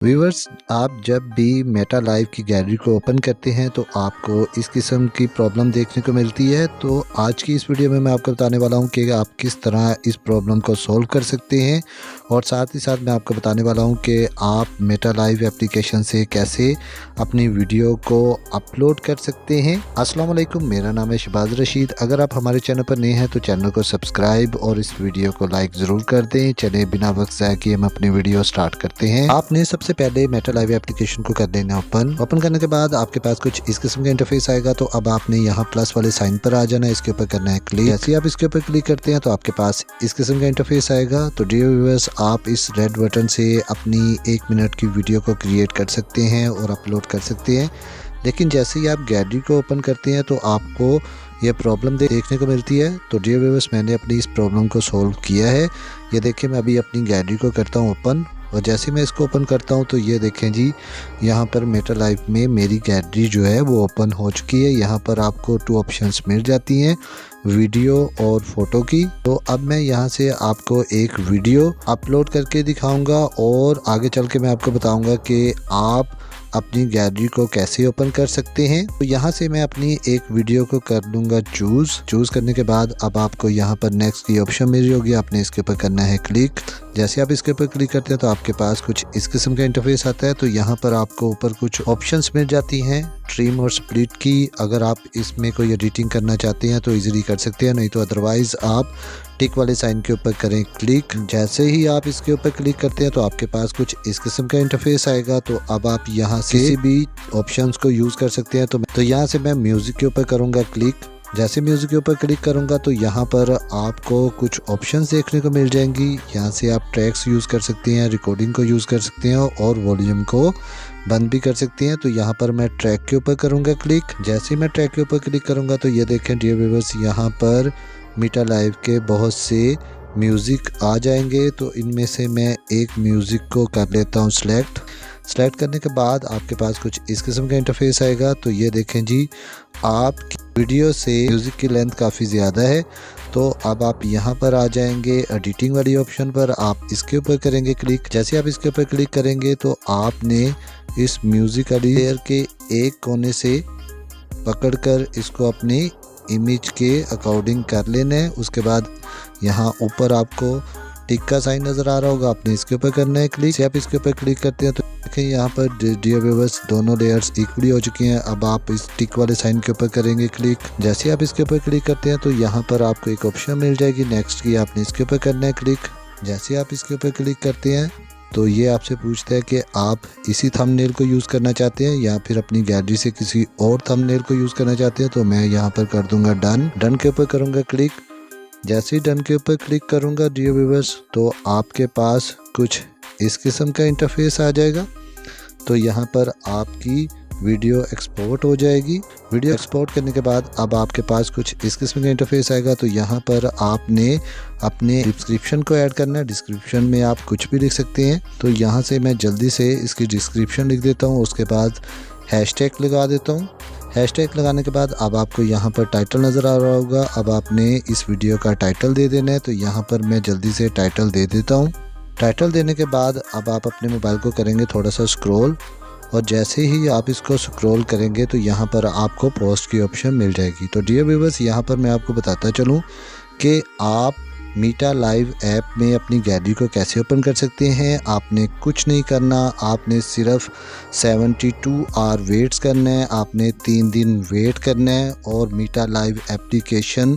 Viewers, आप जब भी मेटा लाइव की गैलरी को ओपन करते हैं तो आपको इस किस्म की प्रॉब्लम देखने को मिलती है। तो आज की इस वीडियो में मैं आपको बताने वाला हूं कि आप किस तरह इस प्रॉब्लम को सॉल्व कर सकते हैं, और साथ ही साथ मैं आपको बताने वाला हूं कि आप मेटा लाइव एप्लीकेशन से कैसे अपनी वीडियो को अपलोड कर सकते हैं। अस्सलाम वालेकुम, मेरा नाम है शहबाज रशीद। अगर आप हमारे चैनल पर नए हैं तो चैनल को सब्सक्राइब और इस वीडियो को लाइक ज़रूर कर दें। चले बिना वक्त ज़ाया किए हम अपनी वीडियो स्टार्ट करते हैं। आपने सबसे पहले मेटा लाइव एप्लीकेशन को कर देना ओपन करने के बाद आपके पास कुछ इस किस्म का इंटरफेस आएगा। तो अब आपने यहाँ प्लस वाले साइन पर आ जाना है, इसके ऊपर करना है क्लिक। जैसे आप इसके ऊपर क्लिक करते हैं तो आपके पास इस किस्म का इंटरफेस आएगा। तो डियर व्यूअर्स, आप इस रेड बटन से अपनी 1 मिनट की वीडियो को क्रिएट कर सकते हैं और अपलोड कर सकते हैं। लेकिन जैसे ही आप गैलरी को ओपन करते हैं तो आपको ये प्रॉब्लम देखने को मिलती है। तो डियर व्यूअर्स, मैंने अपनी इस प्रॉब्लम को सॉल्व किया है। ये देखिए, मैं अभी अपनी गैलरी को करता हूँ ओपन, और जैसे मैं इसको ओपन करता हूं तो ये देखें जी, यहाँ पर मेटा लाइव में मेरी गैलरी जो है वो ओपन हो चुकी है। यहाँ पर आपको 2 ऑप्शंस मिल जाती हैं, वीडियो और फोटो की। तो अब मैं यहाँ से आपको एक वीडियो अपलोड करके दिखाऊंगा और आगे चल के मैं आपको बताऊंगा कि आप अपनी गैलरी को कैसे ओपन कर सकते हैं। तो यहाँ से मैं अपनी एक वीडियो को कर लूँगा चूज़ करने के बाद अब आपको यहाँ पर नेक्स्ट की ऑप्शन मिल रही होगी, आपने इसके ऊपर करना है क्लिक। जैसे आप इसके ऊपर क्लिक करते हैं तो आपके पास कुछ इस किस्म का इंटरफेस आता है। तो यहाँ पर आपको ऊपर कुछ ऑप्शंस मिल जाती हैं, ट्रिम और स्प्लिट की। अगर आप इसमें कोई एडिटिंग करना चाहते हैं तो इजीली कर सकते हैं, नहीं तो अदरवाइज़ आप टिक वाले साइन के ऊपर करें क्लिक। जैसे ही आप इसके ऊपर क्लिक करते हैं तो आपके पास कुछ इस किस्म का इंटरफेस आएगा। तो अब आप यहाँ से किसी भी ऑप्शंस को यूज़ कर सकते हैं। तो यहाँ से मैं म्यूज़िक के ऊपर करूँगा क्लिक। जैसे म्यूज़िक के ऊपर क्लिक करूँगा तो यहाँ पर आपको कुछ ऑप्शंस देखने को मिल जाएंगी। यहाँ से आप ट्रैक्स यूज़ कर सकते हैं, रिकॉर्डिंग को यूज़ कर सकते हैं और वॉल्यूम को बंद भी कर सकते हैं। तो यहाँ पर मैं ट्रैक के ऊपर करूँगा क्लिक। जैसे ही मैं ट्रैक के ऊपर क्लिक करूँगा तो ये देखें डियर व्यूअर्स, यहाँ पर मेटा लाइव के बहुत से म्यूज़िक आ जाएंगे। तो इनमें से मैं एक म्यूज़िक को कर लेता हूँ सेलेक्ट करने के बाद आपके पास कुछ इस किस्म का इंटरफेस आएगा। तो ये देखें जी, आपकी वीडियो से म्यूज़िक की लेंथ काफ़ी ज़्यादा है। तो अब आप यहाँ पर आ जाएंगे एडिटिंग वाली ऑप्शन पर, आप इसके ऊपर करेंगे क्लिक। जैसे आप इसके ऊपर क्लिक करेंगे तो आपने इस म्यूज़िक वाली लेयर के एक कोने से पकड़कर इसको अपनी इमेज के अकॉर्डिंग कर लेना है। उसके बाद यहाँ ऊपर आपको टिक का साइन नज़र आ रहा होगा, आपने इसके ऊपर करना है क्लिक। से आप इसके ऊपर क्लिक करते हैं तो देखें यहाँ पर डियर व्यूअर्स दोनों लेयर्स इक्वली हो चुकी हैं। अब आप इस टिक वाले साइन के ऊपर करेंगे क्लिक। जैसे आप इसके ऊपर क्लिक करते हैं तो यहाँ पर आपको एक ऑप्शन मिल जाएगी नेक्स्ट की, आपने इसके ऊपर करना है क्लिक। जैसे आप इसके ऊपर क्लिक करते हैं तो ये आपसे पूछता है कि आप इसी थंबनेल को यूज़ करना चाहते हैं या फिर अपनी गैलरी से किसी और थंबनेल को यूज़ करना चाहते हैं। तो मैं यहाँ पर कर दूंगा डन के ऊपर करूँगा क्लिक। जैसे ही डन के ऊपर क्लिक करूँगा डियर व्यूअर्स तो आपके पास कुछ इस किस्म का इंटरफेस आ जाएगा। तो यहाँ पर आपकी वीडियो एक्सपोर्ट हो जाएगी। वीडियो एक्सपोर्ट करने के बाद अब आपके पास कुछ इस किस्म का इंटरफेस आएगा। तो यहाँ पर आपने अपने डिस्क्रिप्शन को ऐड करना है। डिस्क्रिप्शन में आप कुछ भी लिख सकते हैं। तो यहाँ से मैं जल्दी से इसकी डिस्क्रिप्शन लिख देता हूँ, उसके बाद हैशटैग लगा देता हूँ। हैशटैग लगाने के बाद अब आपको यहाँ पर टाइटल नज़र आ रहा होगा, अब आपने इस वीडियो का टाइटल दे देना है। तो यहाँ पर मैं जल्दी से टाइटल दे देता हूँ। टाइटल देने के बाद अब आप अपने मोबाइल को करेंगे थोड़ा सा स्क्रॉल, और जैसे ही आप इसको स्क्रॉल करेंगे तो यहाँ पर आपको पोस्ट की ऑप्शन मिल जाएगी। तो डियर व्यूअर्स, यहाँ पर मैं आपको बताता चलूँ कि आप मेटा लाइव ऐप में अपनी गैलरी को कैसे ओपन कर सकते हैं। आपने कुछ नहीं करना, आपने सिर्फ 72 आवर वेट्स करना है, आपने 3 दिन वेट करना है और मेटा लाइव एप्लीकेशन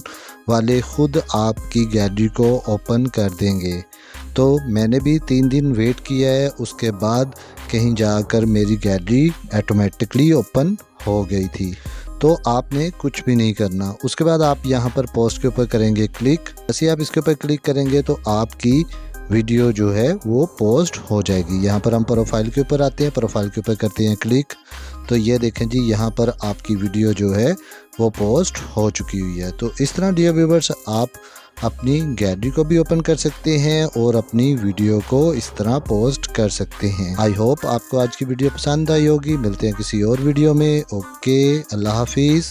वाले ख़ुद आपकी गैलरी को ओपन कर देंगे। तो मैंने भी 3 दिन वेट किया है, उसके बाद कहीं जाकर मेरी गैलरी ऑटोमेटिकली ओपन हो गई थी। तो आपने कुछ भी नहीं करना। उसके बाद आप यहाँ पर पोस्ट के ऊपर करेंगे क्लिक। जैसे आप इसके ऊपर क्लिक करेंगे तो आपकी वीडियो जो है वो पोस्ट हो जाएगी। यहाँ पर हम प्रोफाइल के ऊपर आते हैं, प्रोफाइल के ऊपर करते हैं क्लिक। तो ये देखें जी, यहाँ पर आपकी वीडियो जो है वो पोस्ट हो चुकी हुई है। तो इस तरह डियर व्यूअर्स, आप अपनी गैलरी को भी ओपन कर सकते हैं और अपनी वीडियो को इस तरह पोस्ट कर सकते हैं। आई होप आपको आज की वीडियो पसंद आई होगी। मिलते हैं किसी और वीडियो में। ओके, अल्लाह हाफिज़।